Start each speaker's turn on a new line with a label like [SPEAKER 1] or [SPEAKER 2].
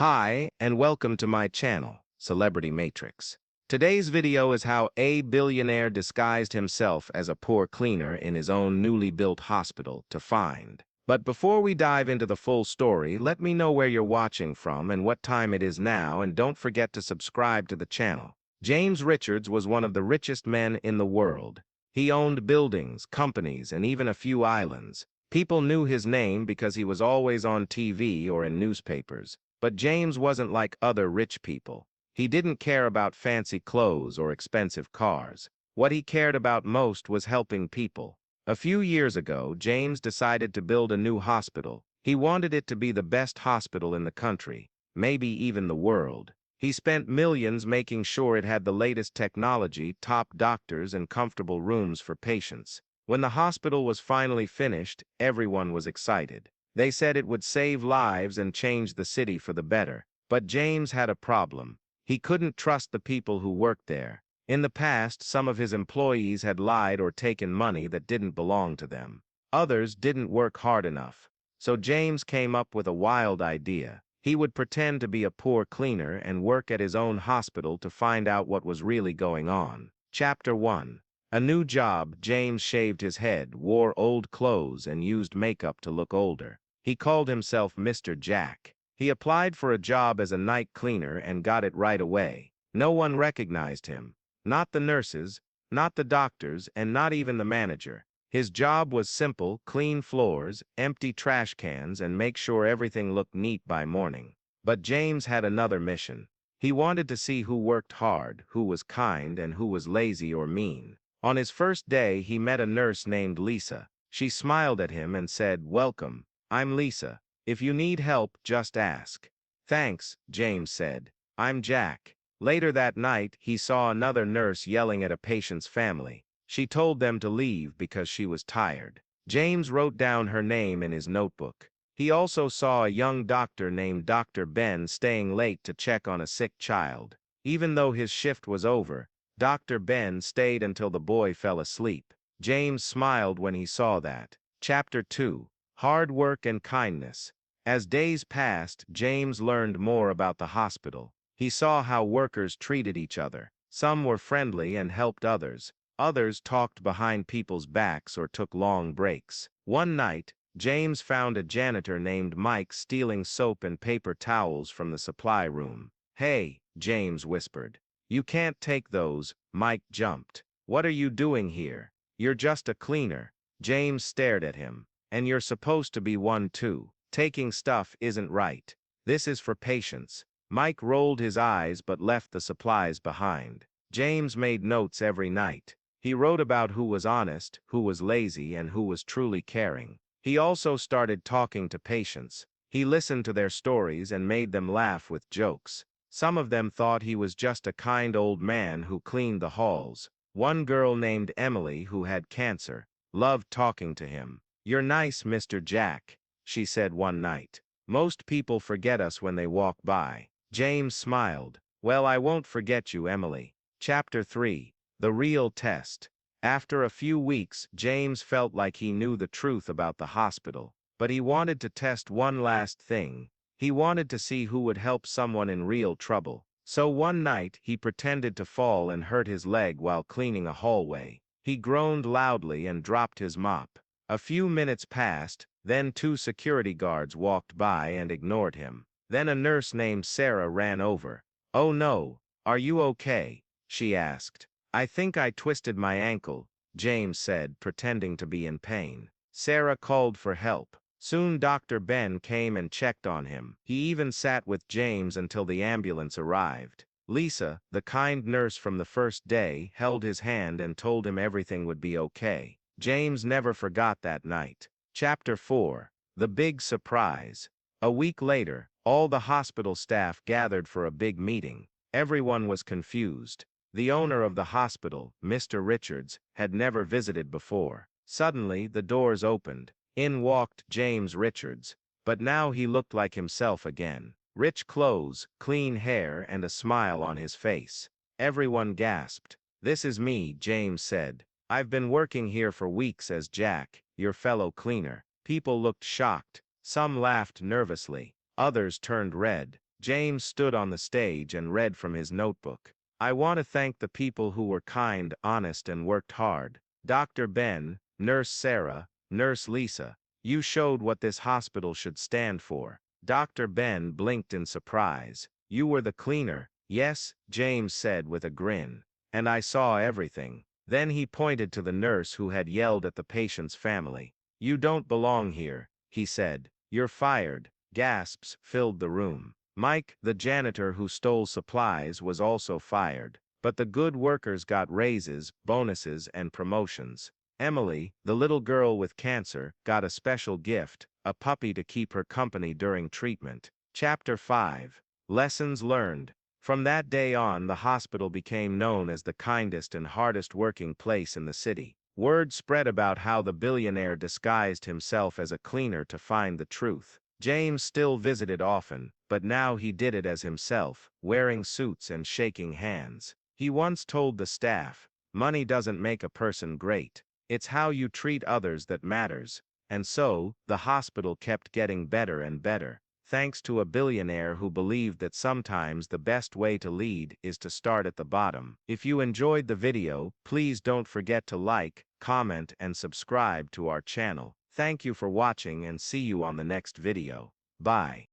[SPEAKER 1] Hi, and welcome to my channel, Celebrity Matrix. Today's video is how a billionaire disguised himself as a poor cleaner in his own newly built hospital to find. But before we dive into the full story, let me know where you're watching from and what time it is now, and don't forget to subscribe to the channel. James Richards was one of the richest men in the world. He owned buildings, companies, and even a few islands. People knew his name because he was always on TV or in newspapers. But James wasn't like other rich people. He didn't care about fancy clothes or expensive cars. What he cared about most was helping people. A few years ago, James decided to build a new hospital. He wanted it to be the best hospital in the country, maybe even the world. He spent millions making sure it had the latest technology, top doctors, and comfortable rooms for patients. When the hospital was finally finished, everyone was excited. They said it would save lives and change the city for the better. But James had a problem. He couldn't trust the people who worked there. In the past, some of his employees had lied or taken money that didn't belong to them. Others didn't work hard enough. So James came up with a wild idea. He would pretend to be a poor cleaner and work at his own hospital to find out what was really going on. Chapter 1. A new job. James shaved his head, wore old clothes, and used makeup to look older. He called himself Mr. Jack. He applied for a job as a night cleaner and got it right away. No one recognized him. Not the nurses, not the doctors, and not even the manager. His job was simple: clean floors, empty trash cans, and make sure everything looked neat by morning. But James had another mission. He wanted to see who worked hard, who was kind, and who was lazy or mean. On his first day, he met a nurse named Lisa. She smiled at him and said, "Welcome. I'm Lisa. If you need help, just ask." "Thanks," James said. "I'm Jack." Later that night, he saw another nurse yelling at a patient's family. She told them to leave because she was tired. James wrote down her name in his notebook. He also saw a young doctor named Dr. Ben staying late to check on a sick child. Even though his shift was over, Dr. Ben stayed until the boy fell asleep. James smiled when he saw that. Chapter 2. Hard work and kindness. As days passed, James learned more about the hospital. He saw how workers treated each other. Some were friendly and helped others. Others talked behind people's backs or took long breaks. One night, James found a janitor named Mike stealing soap and paper towels from the supply room. "Hey," James whispered. "You can't take those." Mike jumped. "What are you doing here? You're just a cleaner." James stared at him. "And you're supposed to be one too. Taking stuff isn't right. This is for patients." Mike rolled his eyes but left the supplies behind. James made notes every night. He wrote about who was honest, who was lazy, and who was truly caring. He also started talking to patients. He listened to their stories and made them laugh with jokes. Some of them thought he was just a kind old man who cleaned the halls. One girl named Emily, who had cancer, loved talking to him. "You're nice, Mr. Jack," she said one night. "Most people forget us when they walk by." James smiled. "Well, I won't forget you, Emily." Chapter 3. The Real Test. After a few weeks, James felt like he knew the truth about the hospital. But he wanted to test one last thing. He wanted to see who would help someone in real trouble. So one night, he pretended to fall and hurt his leg while cleaning a hallway. He groaned loudly and dropped his mop. A few minutes passed, then 2 security guards walked by and ignored him. Then a nurse named Sarah ran over. "Oh no, are you okay?" she asked. "I think I twisted my ankle," James said, pretending to be in pain. Sarah called for help. Soon Dr. Ben came and checked on him. He even sat with James until the ambulance arrived. Lisa, the kind nurse from the first day, held his hand and told him everything would be okay. James never forgot that night. Chapter 4. The Big Surprise. A week later, all the hospital staff gathered for a big meeting. Everyone was confused. The owner of the hospital, Mr. Richards, had never visited before. Suddenly, the doors opened. In walked James Richards. But now he looked like himself again. Rich clothes, clean hair, and a smile on his face. Everyone gasped. "This is me," James said. "I've been working here for weeks as Jack, your fellow cleaner." People looked shocked. Some laughed nervously. Others turned red. James stood on the stage and read from his notebook. I want to thank the people who were kind, honest, and worked hard. Dr. Ben, Nurse Sarah, Nurse Lisa, you showed what this hospital should stand for. Dr. Ben blinked in surprise. You were the cleaner. Yes, James said with a grin. And I saw everything. Then he pointed to the nurse who had yelled at the patient's family. You don't belong here, he said. You're fired. Gasps filled the room. Mike, the janitor who stole supplies, was also fired. But the good workers got raises, bonuses, and promotions. Emily, the little girl with cancer, got a special gift, a puppy to keep her company during treatment. Chapter 5. Lessons Learned. From that day on, the hospital became known as the kindest and hardest working place in the city. Word spread about how the billionaire disguised himself as a cleaner to find the truth. James still visited often, but now he did it as himself, wearing suits and shaking hands. He once told the staff, "Money doesn't make a person great. It's how you treat others that matters." And so, the hospital kept getting better and better, thanks to a billionaire who believed that sometimes the best way to lead is to start at the bottom. If you enjoyed the video, please don't forget to like, comment, and subscribe to our channel. Thank you for watching and see you on the next video. Bye.